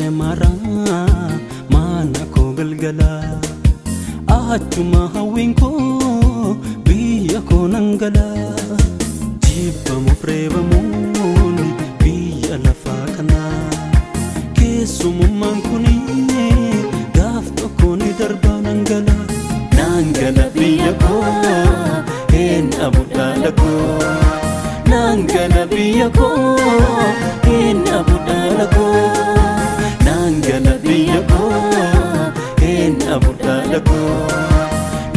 mara mana ko galgala achuma hawin ko biya ko nangala jibba mo freba mo biya lafa kana kesumman kuni gafto ko ni darba nangala biya ko en abudala ko nangala biya ko en abudala ko nangala biya ko en abudala ko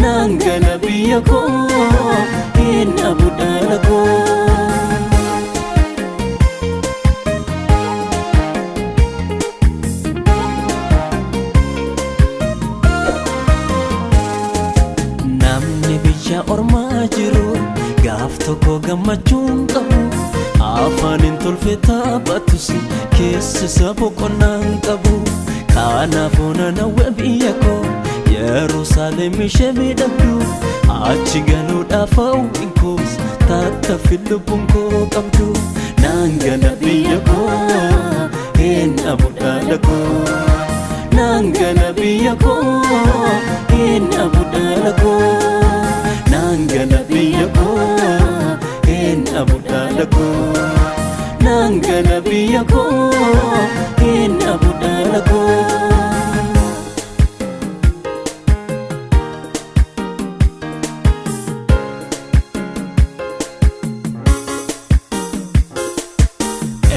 nangala biya ko en abudala ko namni biya orma jiru gafto ko gamachun qabu afanin tolfeta batusi kesi sabo konan qabu kana fona na webiya ko Jerusalem shemi dabdu achi galu dafau inkos tata filubun ko qabdu nangala biya ko en abudala ko nangala biya ko en abudala ko nangala biya ko en abudala ko nangala biya ko en abudala ko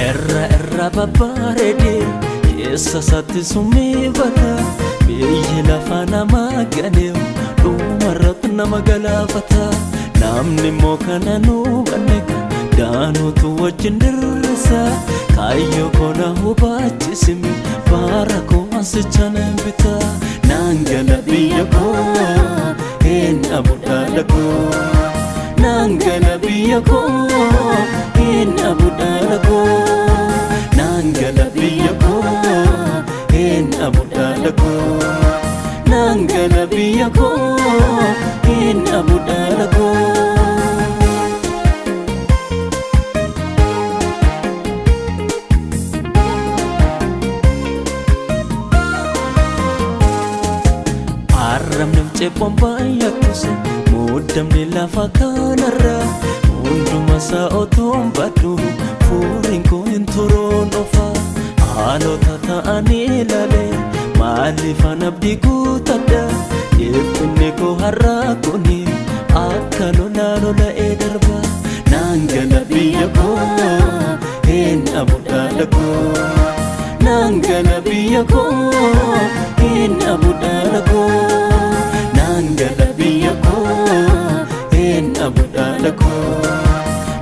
erra babarede kesa satti sumibata biye lafana maganeo dumarat namagalafata namni mokana nu baneka danu tu wajindirsa kayo kona hubachisimi barako asichana bita nangala biya ko en abudala ko nangala biya ko en abudala ko nangala biya ko en abudala ko nangala biya ko en abudala ko aram namche bombaya kuse mudam nila fakanara unduma sa otombadu furin ko intoron ofa alo tata anilale malifan abdi kutada yepne ko harakoni akalo lola ederba nangala biya ko en abudala ko nangala biya ko en abudala ko nangala biya ko en abudala ko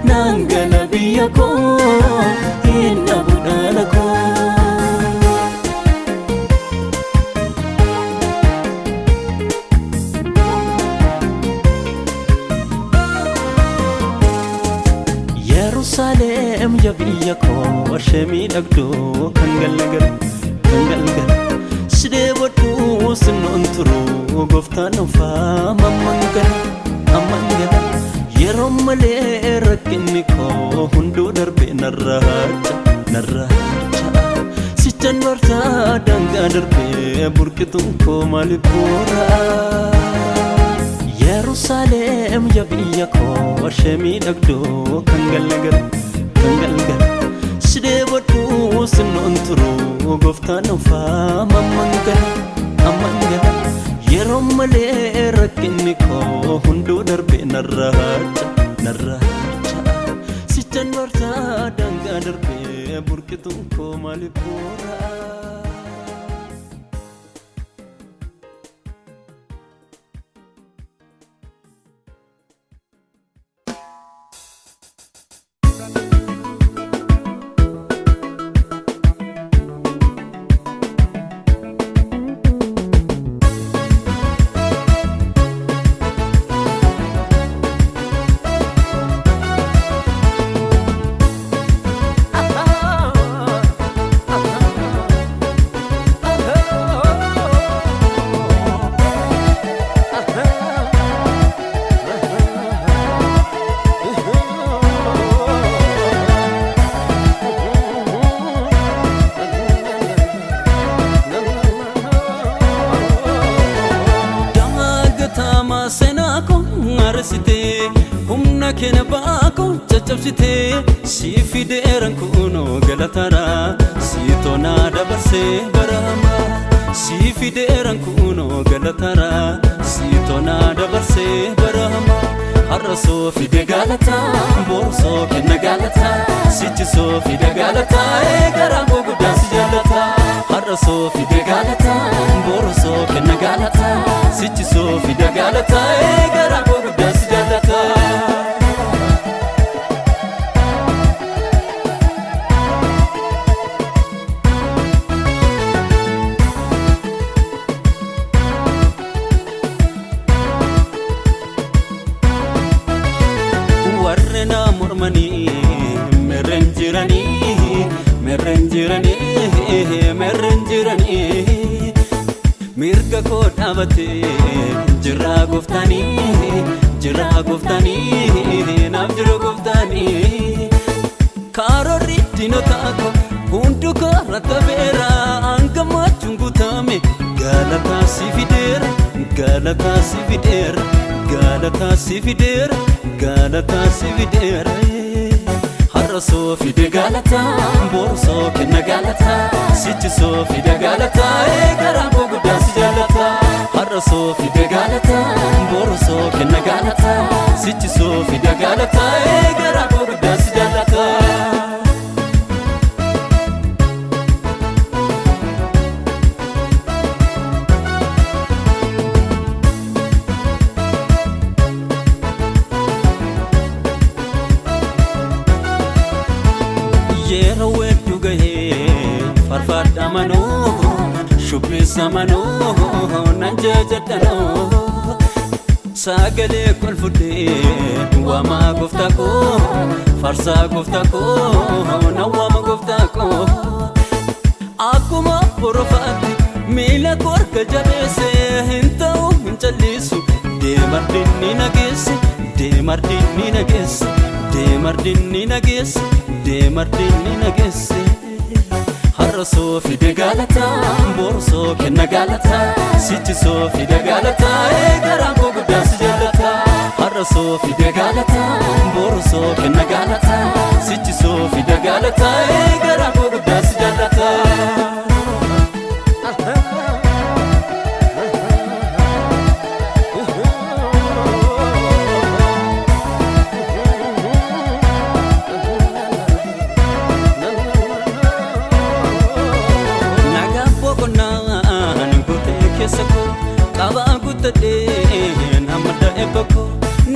nangala biya ko en abudala ko Jerusalem ya biya ko shemi dagdo kangalgal side bodu sunon turu goftano fa mamangala amangala yeromale rakini ko hundu darbe narracha sitan warta danga darbe burkitun ko malipura Jerusalem ya biya ko shemi dagdo kangalgal side bodu sunon turu goftano fa mamangala yeromale rakini ko hundu darbe narracha sitan warta danga darbe burkitun ko malipura kena baako caccabsite si fideeran kuno galatara si tona dabarse barama si fideeran kuno galatara si tona dabarse barama harraso fide galata borso kenna galata sichiso fide galata gara goguda si jalata harraso fide galata borso kenna galata sichiso fide galata gara goguda si jalata merenjirani mirga ko dhabate jira goftani naaf jiru goftani karori dinota ko hundu ko ratabera angamachun gutame galata si fidera galata si fidera galata si fidera galata si fidera harraso fide galata borso kenna galata sichiso fide galata gara goguda si jalata harraso fide galata borso kenna galata sichiso fide galata gara goguda si jalata yeraweddu gahe farfadda mano shubbisa mano nanjajadano sagale kolfude wama goftako farsa goftako nawama goftako akuma porofati mila korka jabese hintau hinchallisu demardinni nagese demardinni nagese demardinni nagese demardinni nagese harraso fide galata borso kenna galata sichiso fide galata gara goguda si jalata harraso fide galata borso kenna galata sichiso fide galata gara goguda si jalata kaba gutade namada ebako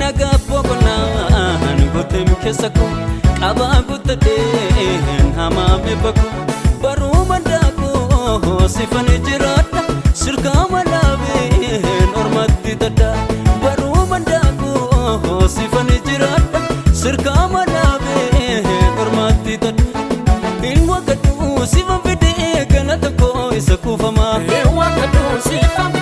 naga pokonan gutem kesako kaba gutade hamame bako baru mandako sifane jirata sirka malabe normati tada baru mandako sifane jirata sirka malabe normati tada in wakatu sivam vide ganatako isakufama in wakatu sivam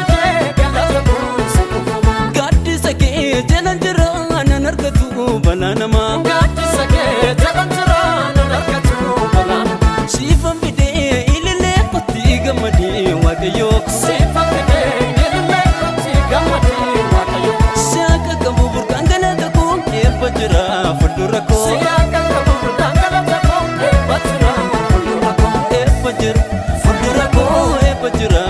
bananama gati sake jagantara narkatu banana sifam bide ilile pati gamadi wagayo sifam bide ilile pati gamadi wagayo saka kabu burkangala dako ebajra fudurako saka kabu burkangala dako ebajra fudurako ebajra fudurako ebajra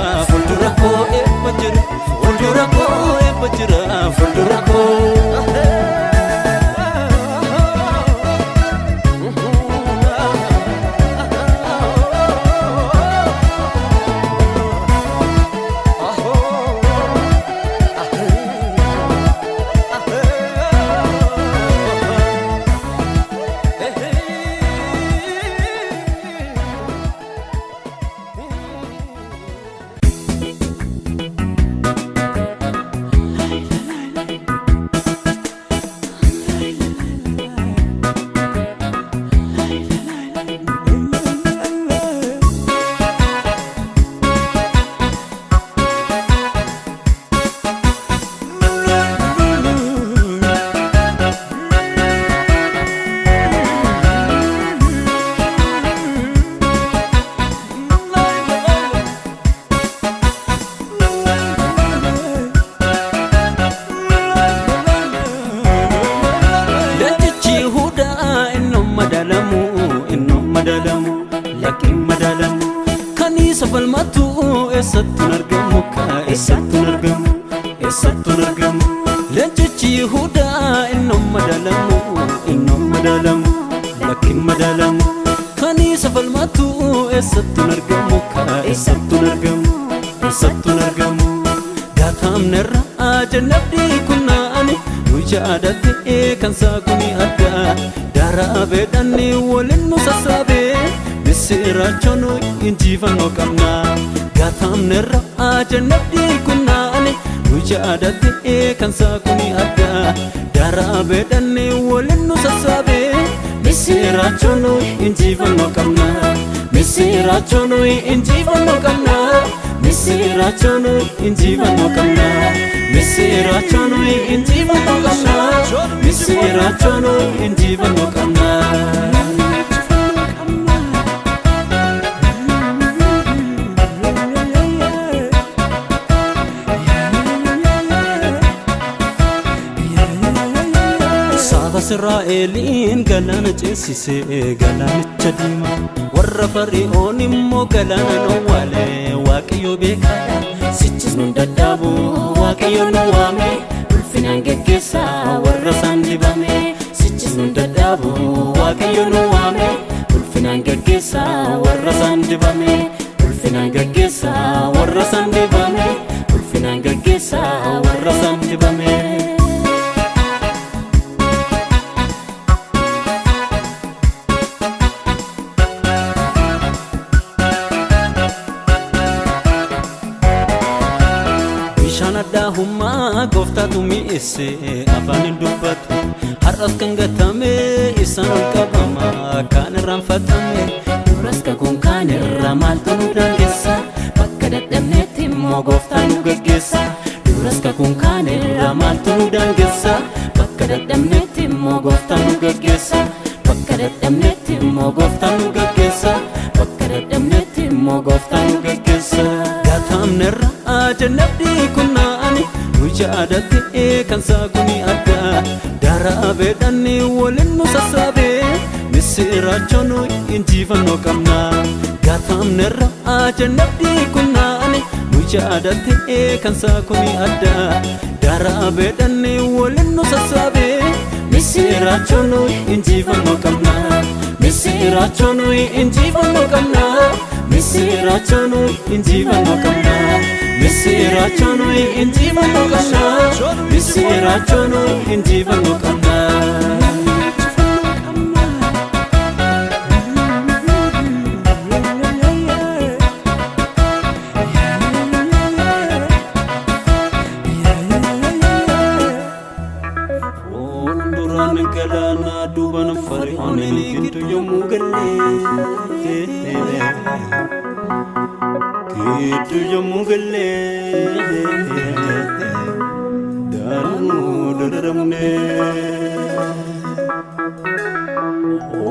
lakin madalamu kanisa falmatu esatun argamu ka esatun argamu lenchichi Yehuda innom madalamu lakin madalamu kanisa falmatu esatun argamu ka esatun argamu gatam nerra jannabdi kunani nujadate kan sakuni adda dara bedani wolin musasabe misirachono injivano kamna gatam nerra jannabdi kunani nujadate kan sakuni adda dara bedani wolin musasabe misirachono injivano kamna misirachono injivano kamna misirachono injivano kamna misirachono injivano kamna misirachono injivano kamna Israelin galana cesise galana chadima warra fari'on immo galana no wale waqiyo bekaya sichisnu daddabu waqiyo no wame ulfinan geggesa warra sandibame sichisnu daddabu waqiyo no wame ulfinan geggesa warra sandibame ulfinan geggesa warra sandibame ulfinan geggesa warra sandibame Humma goftatu mi isse afaan dubbatu har'as kan gatame isan qabama kan ranfatame duras ka kun kan ramaltu dangessa bakka dadamnetti immoo goftaan nu geggeessa duras ka kun kan ramaltu dangessa bakka dadamnetti immoo goftaan nu geggeessa bakka dadamnetti immoo goftaan nu geggeessa bakka dadamnetti immoo goftaan nu geggeessa gatam nerra jannabdi kunani nujadate kan sakuni adda dara bedani wolin musasabe misirachono injivano kamna gatam nerra jannabdi kunani nujadate kan sakuni adda dara bedani wolin musasabe misirachono injivano kamna misirachono injivano kamna misirachono injivano kamna misirachono injivano kamna misirachono injivano kamna Onduran galana duban fari'on kintu yomugale Kitu yomugale danu dadaramne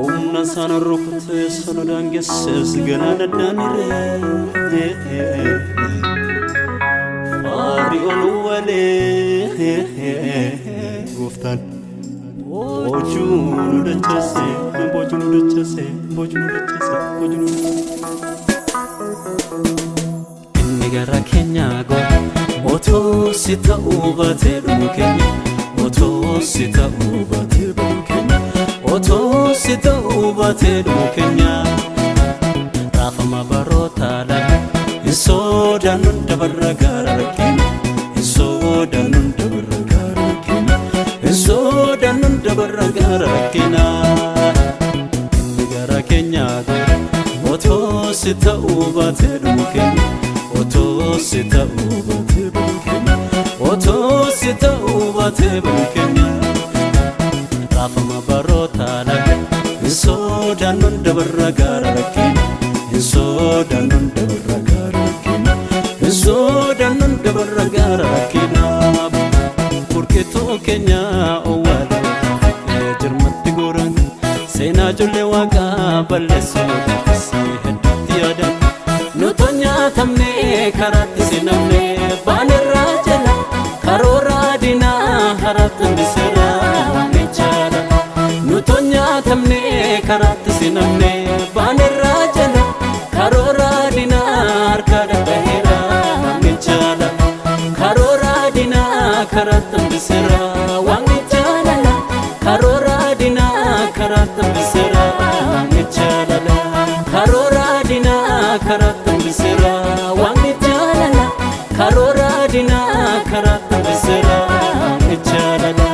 Omna sana rukte sana dangeses ganana danire Fari'on wale guftan bojunu dachase Gara Kenya go oto sita ubate du Kenya oto sita ubate du Kenya oto sita ubate du Kenya rafa mabarota la isoda nun dabaragara Kenya isoda nun dabaragara Kenya isoda nun dabaragara Kenya Gara Kenya go oto sita ubate du Kenya oto sita ubate Kenya oto sita ubate Kenya rafa mabarota la isoda nun dabaragara Kenya isoda nun dabaragara Kenya isoda nun dabaragara Kenya burketo Kenya owale jirmatti goran sena jolle waqa ballesso heddiyadan nutonya tamne karatti sinamne banirra jala karora dina harat bisara mechara nutonya tamne karatti sinamne banirra jala tambisera wangi chalala karora dina karaa tambisera wangi chalala karora dina karaa tambisera wangi chalala karora dina karaa tambisera wangi chalala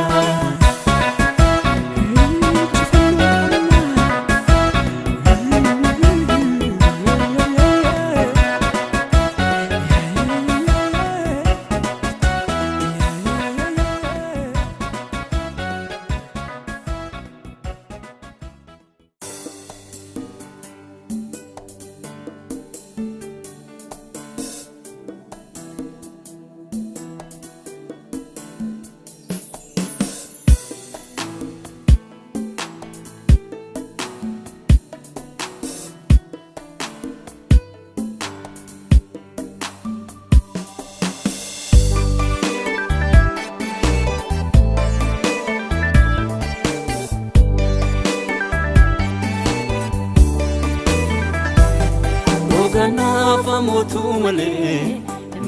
Ganafa motu male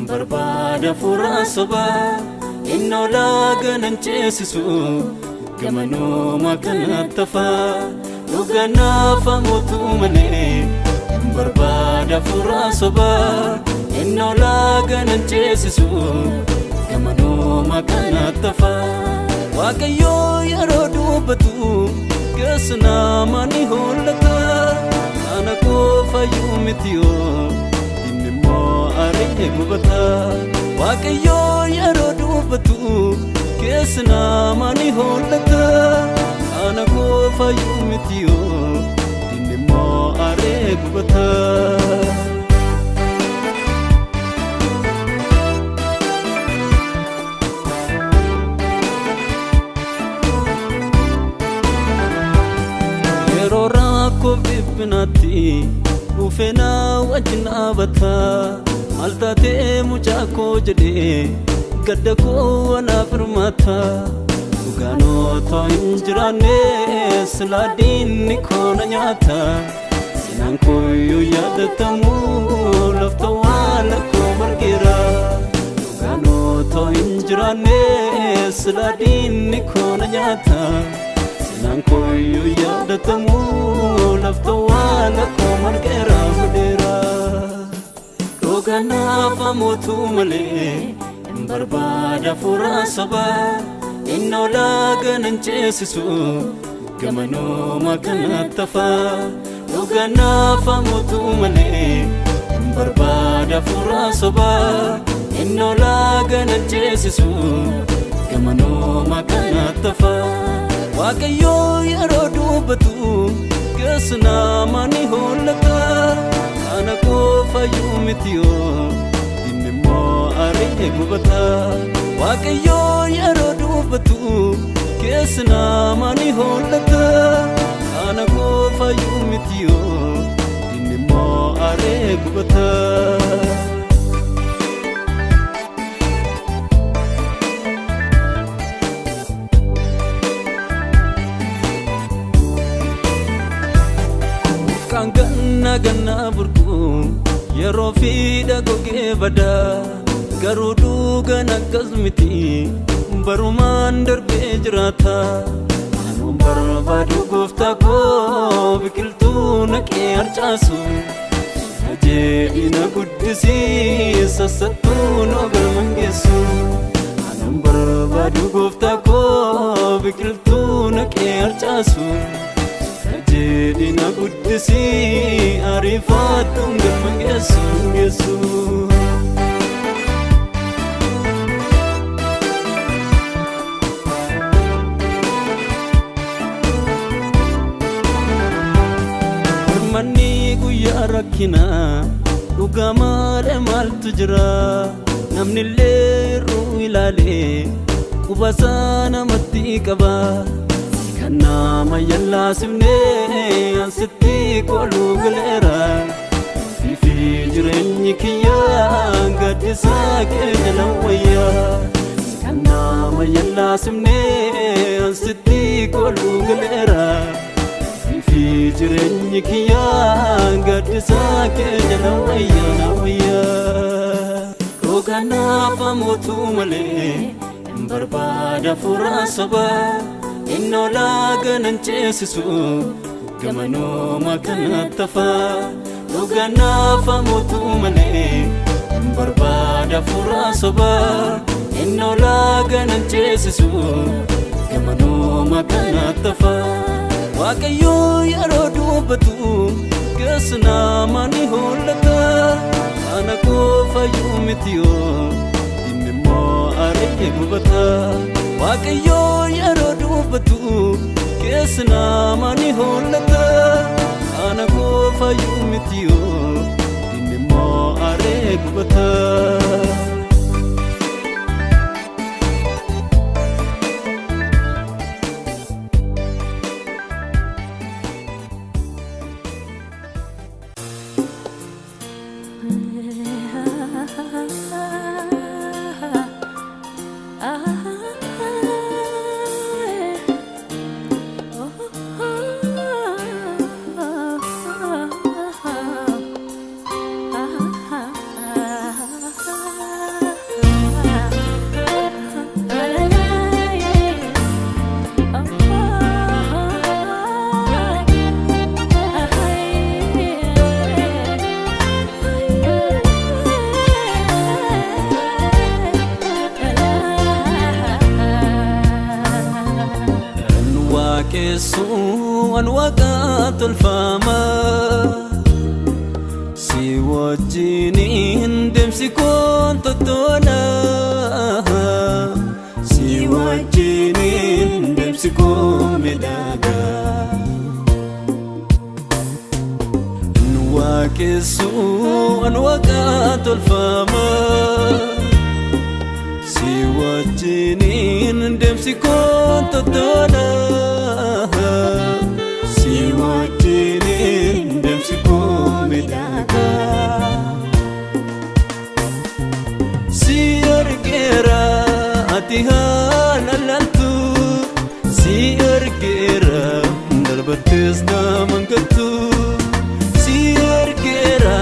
barbada fura soba inno laganan chesisu gamano makanatafa ganafa motu male barbada fura soba inno laganan chesisu gamano makanatafa wakayo yarodu batu gasna mani holata anako fayumitiyo dinmo arite gubata wakayo yarodu batu kesna mani holata anako fayumitiyo dinmo arite gubata ko vipnati ufena wajna bata altate muchako jade gadda ko wana firmata ugano to injrane sladin nikona nyata sinan ko yu yadatamu lafta wala ko margira ugano to injrane sladin nikona nyata nanko yu yadatamu lafta wala ko margera mudera ganafa motu male barbada fura soba inno laganan chesisu gamano makanatafa ganafa motu male barbada fura soba inno laganan chesisu gamano makanatafa wakayo yarodu batu gasna mani holata anako fayumitiyo dinmo arite gubata wakayo yarodu batu gasna mani holata anako fayumitiyo dinmo arite gubata ganna burku yero fida goge bada garudu gana kazmiti baruman darbe jirata anum barbadu gofta ko bikiltu nake archasu je ina guddisi sasatu no galmangesu anum barbadu gofta ko bikiltu nake archasu jedina guddisi arifatum galmangesu yesu mani guya rakina ugamare mal tujra namni leru ilale ubasana matti kaba nama yalla simne ansitti kolu galera fi jirenyi kiya gadisa ke jalawaya nama yalla simne ansitti kolu galera fi jirenyi kiya gadisa ke jalawaya nawaya rogana famotu male barbaada furaa sobaa innoo laaganan ceesisu gamanuma kanatti hafaa dhugaanaaf amuutu malee barbaada furaa sobaa innoo laaganan ceesisu gamanuma kanatti hafaa Waaqayyoo yeroo dubbatu keessa nama ni hollata ana qofayyuu mitiyoo innimmoo aaree gubata Waaqayyoo yeroo dubbatu keessa nama ni hollata ana qofayyuu mitiyoo innimmoo aaree gubata Kesuan waqaa tolfama si wajjiniin deemsi koon tottoola si wajjiniin deemsi koon midhagaa nuwaa kesuan waqaa tolfama si wajjiniin deemsi koon tottoola si wajjiniin deemsi koon midhagaa si argeera ati haala laaltu si argeera darbattees naman galtu si argeera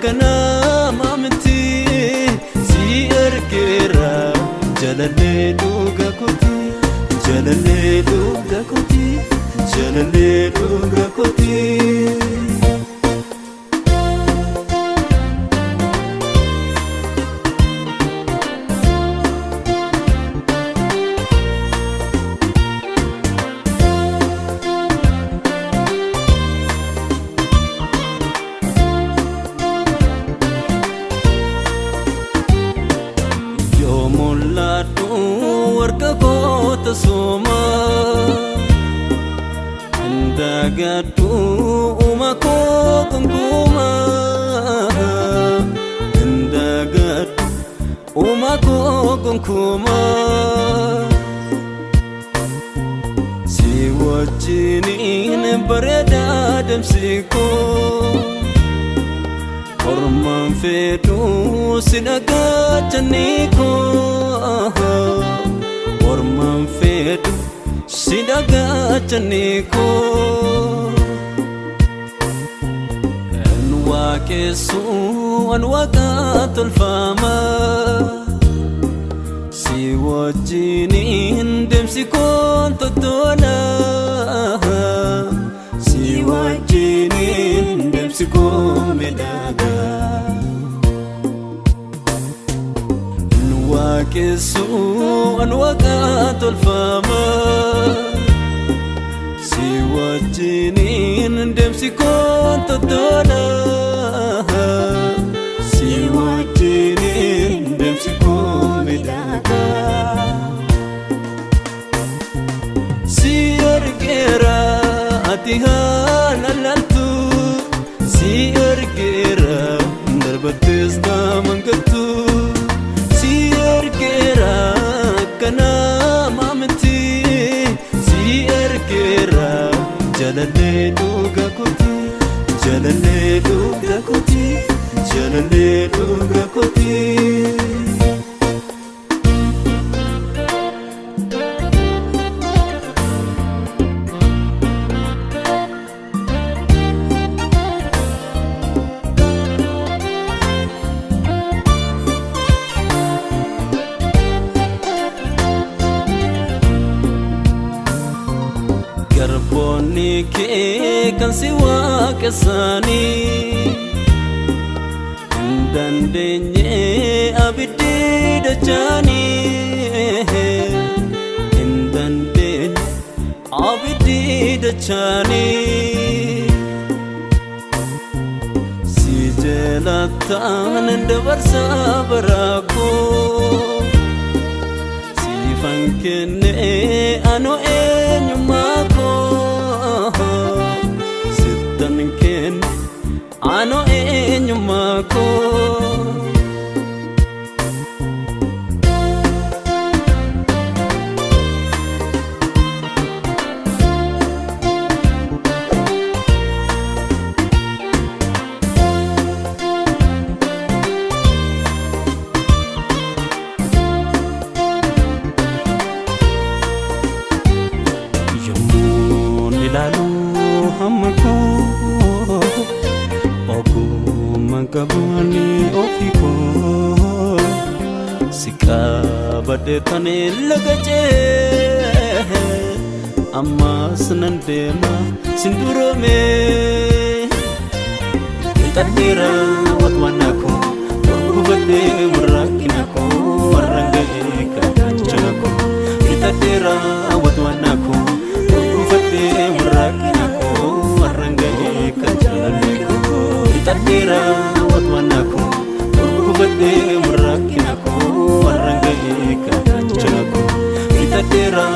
kanama miti si argeera jalalee dhugaa kooti jalalee dhugaa kooti jalalee dhugaa kooti yoo mul'atu warqa koota sooma Indagadu umako kongkuma Indagadu umako kongkuma si wajjiniin bareeda deemsiko ormaan fedhu si dhagaachaniko ormaan fedhu si dhagaachaniko nuwaa keessuun waqaa tolfama si wajjiniin deemsi koon tottoola si wajjiniin deemsi koon midhagaa nuwaa keessuun waqaa tolfama si wajjiniin deemsi koon tottoola si wajjiniin deemsi koon midhagaa si argeera ati haala laaltu si argeera darbattees naman galtu si argeera kanama miti si argeera jalalee dhugaa kooti jalalee dhugaa kooti jalalee dhugaa kooti kee kan si waaqessani dandeenye abiddi dachani dandeenye abiddi dachani si jelataan dabarsa barako si fankenne ano enyumako sitan ken ano enyumako lalu hamko oku mangabani ofiko sikabade tane lagaje amma sanandema sindurome tadira watwanako kubade murakinako marange kachako tadira watwanako murakinako marangai kajaleko tadira watwanako kubade murakinako marangai kachako tadira